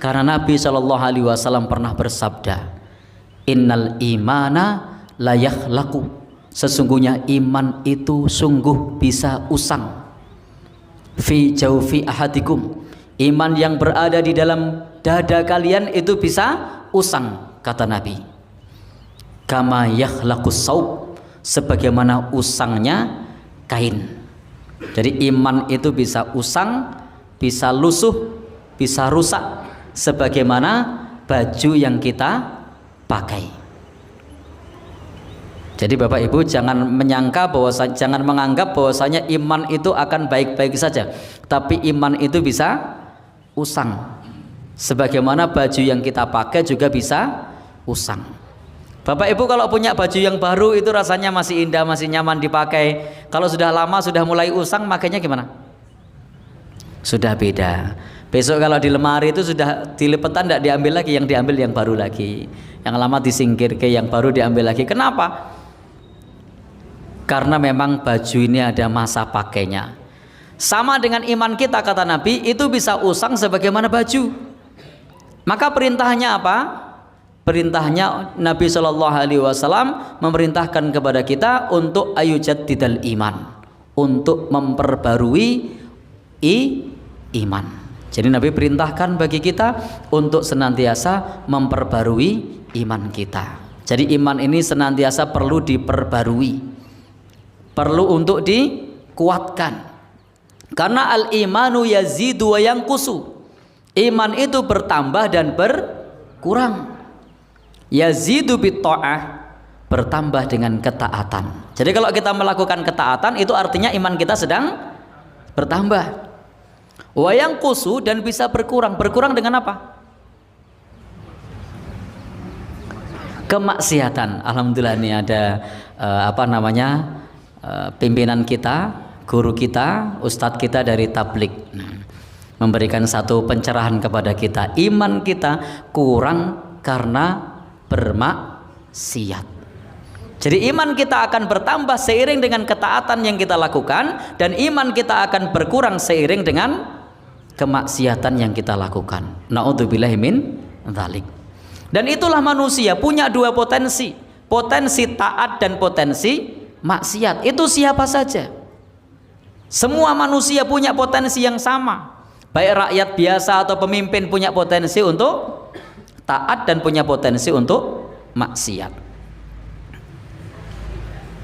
Karena Nabi Shallallahu Alaihi Wasallam pernah bersabda, innal imana la yakhlaqu, sesungguhnya iman itu sungguh bisa usang. Fi jaufi ahadikum, iman yang berada di dalam dada kalian itu bisa usang, kata Nabi. Kama yakhlaqus saub, sebagaimana usangnya kain. Jadi iman itu bisa usang, bisa lusuh, bisa rusak sebagaimana baju yang kita pakai. Jadi Bapak Ibu jangan menganggap bahwasanya iman itu akan baik-baik saja, tapi iman itu bisa usang. Sebagaimana baju yang kita pakai juga bisa usang. Bapak Ibu kalau punya baju yang baru itu rasanya masih indah, masih nyaman dipakai. Kalau sudah lama, sudah mulai usang, makanya gimana? Sudah beda. Besok kalau di lemari itu sudah dilipetan, tidak diambil lagi, yang diambil yang baru lagi. Yang lama disingkir ke yang baru diambil lagi. Kenapa? Karena memang baju ini ada masa pakainya. Sama dengan iman kita, kata Nabi, itu bisa usang sebagaimana baju. Maka perintahnya apa? Perintahnya Nabi Shallallahu Alaihi Wasallam memerintahkan kepada kita untuk ayujaddidal iman, untuk memperbarui iman. Jadi Nabi perintahkan bagi kita untuk senantiasa memperbarui iman kita. Jadi iman ini senantiasa perlu diperbarui, perlu untuk dikuatkan. Karena al-imanu yazidu wa yanqusu, iman itu bertambah dan berkurang. Yazidu bitta'ah, bertambah dengan ketaatan. Jadi kalau kita melakukan ketaatan itu artinya iman kita sedang bertambah. Wa yanqusu, dan bisa berkurang. Berkurang dengan apa? Kemaksiatan. Alhamdulillah ini ada pimpinan kita, guru kita, ustadz kita dari tablik memberikan satu pencerahan kepada kita. Iman kita kurang karena bermaksiat. Jadi iman kita akan bertambah seiring dengan ketaatan yang kita lakukan, dan iman kita akan berkurang seiring dengan kemaksiatan yang kita lakukan. Na'udzubillahi min dzalik. Dan itulah manusia punya dua potensi, potensi taat dan potensi maksiat. Itu siapa saja. Semua manusia punya potensi yang sama. Baik rakyat biasa atau pemimpin punya potensi untuk taat dan punya potensi untuk maksiat.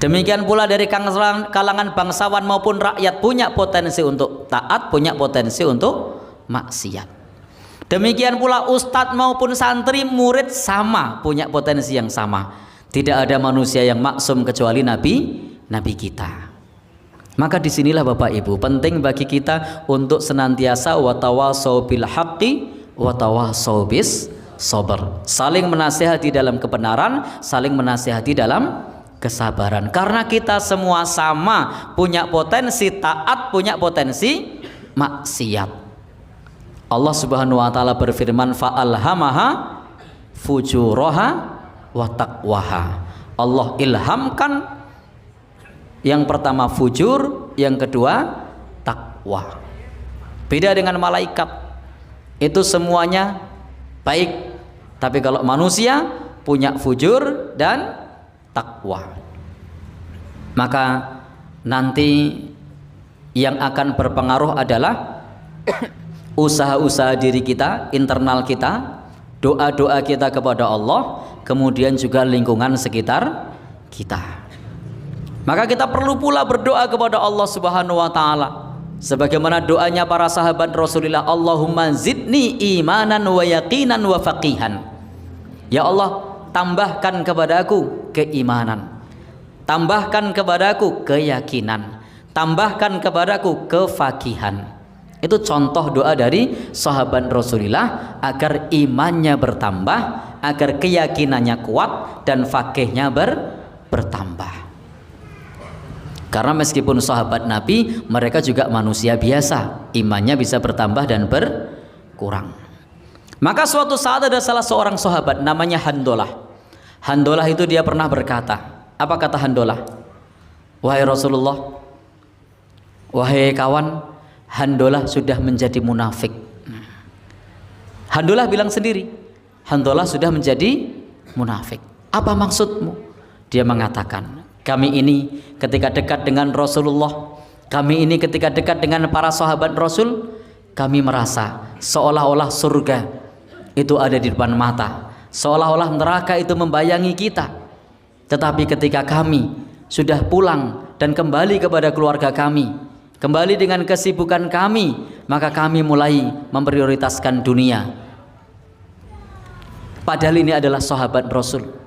Demikian pula dari kalangan bangsawan maupun rakyat punya potensi untuk taat, punya potensi untuk maksiat. Demikian pula ustadz maupun santri, murid sama, punya potensi yang sama. Tidak ada manusia yang maksum kecuali nabi kita. Maka disinilah Bapak Ibu penting bagi kita untuk senantiasa watawasau bil haqqi watawasau bis sabar, saling menasihati dalam kebenaran, saling menasihati dalam kesabaran. Karena kita semua sama, punya potensi taat, punya potensi maksiat. Allah Subhanahu wa taala berfirman, fa'alhamaha fujuraha wa taqwaha. Allah ilhamkan yang pertama fujur, yang kedua takwa. Beda dengan malaikat, itu semuanya baik, tapi kalau manusia punya fujur dan takwa. Maka nanti yang akan berpengaruh adalah usaha-usaha diri kita, internal kita, doa-doa kita kepada Allah, kemudian juga lingkungan sekitar kita. Maka kita perlu pula berdoa kepada Allah Subhanahu wa taala sebagaimana doanya para sahabat Rasulullah, Allahumma zidni imanan wa yaqinan wa faqihan. Ya Allah, tambahkan kepadaku keimanan, tambahkan kepadaku keyakinan, tambahkan kepadaku kefakihan. Itu contoh doa dari sahabat Rasulullah agar imannya bertambah, agar keyakinannya kuat dan fakihnya bertambah. Karena meskipun sahabat Nabi, mereka juga manusia biasa, imannya bisa bertambah dan berkurang. Maka suatu saat ada salah seorang sahabat namanya Handolah. Handolah itu dia pernah berkata, apa kata Handolah? Wahai Rasulullah, wahai kawan, Handolah sudah menjadi munafik. Handolah bilang sendiri, Handolah sudah menjadi munafik. Apa maksudmu? Dia mengatakan, kami ini ketika dekat dengan Rasulullah, kami ini ketika dekat dengan para sahabat Rasul, kami merasa seolah-olah surga itu ada di depan mata, seolah-olah neraka itu membayangi kita. Tetapi ketika kami sudah pulang dan kembali kepada keluarga kami, kembali dengan kesibukan kami, maka kami mulai memprioritaskan dunia. Padahal ini adalah sahabat Rasul.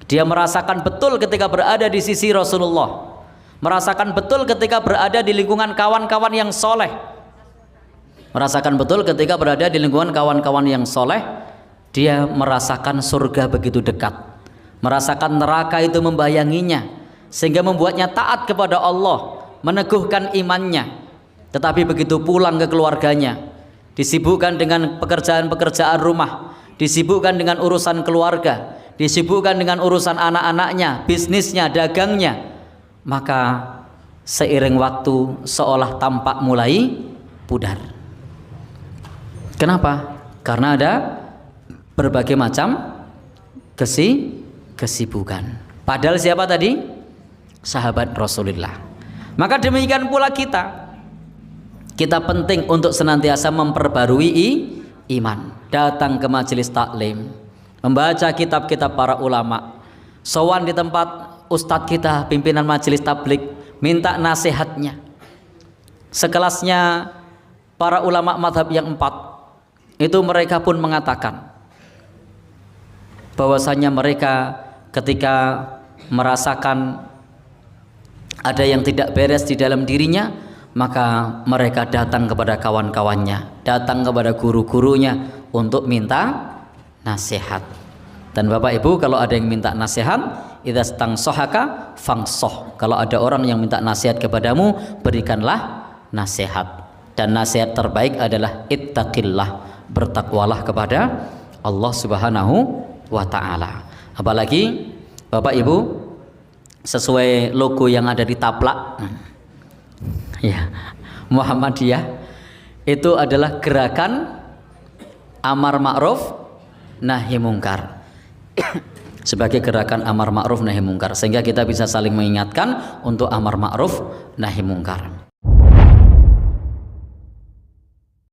Dia merasakan betul ketika berada di sisi Rasulullah, merasakan betul ketika berada di lingkungan kawan-kawan yang soleh, merasakan betul ketika berada di lingkungan kawan-kawan yang soleh. Dia merasakan surga begitu dekat, merasakan neraka itu membayanginya, sehingga membuatnya taat kepada Allah, meneguhkan imannya. Tetapi begitu pulang ke keluarganya, disibukkan dengan pekerjaan-pekerjaan rumah, disibukkan dengan urusan keluarga, disibukkan dengan urusan anak-anaknya, bisnisnya, dagangnya, maka seiring waktu seolah tampak mulai pudar. Kenapa? Karena ada berbagai macam kesibukan. Padahal siapa tadi? Sahabat Rasulullah. Maka demikian pula kita penting untuk senantiasa memperbarui iman. Datang ke majelis taklim, membaca kitab-kitab para ulama, sowan di tempat ustadz kita, pimpinan majelis tablik, minta nasihatnya. Sekelasnya para ulama madhab yang 4 itu, mereka pun mengatakan bahwasanya mereka ketika merasakan ada yang tidak beres di dalam dirinya, maka mereka datang kepada kawan-kawannya, datang kepada guru-gurunya untuk minta nasihat. Dan Bapak Ibu, kalau ada yang minta nasihat, idza stangsohaka fangsoh. Kalau ada orang yang minta nasihat kepadamu, berikanlah nasihat. Dan nasihat terbaik adalah ittaqillah, bertakwalah kepada Allah Subhanahu wa ta'ala. Apalagi Bapak Ibu, sesuai logo yang ada di taplak ya, Muhammadiyah, itu adalah gerakan amar ma'ruf nahi mungkar. Sebagai gerakan amar ma'ruf nahi mungkar, sehingga kita bisa saling mengingatkan untuk amar ma'ruf nahi mungkar.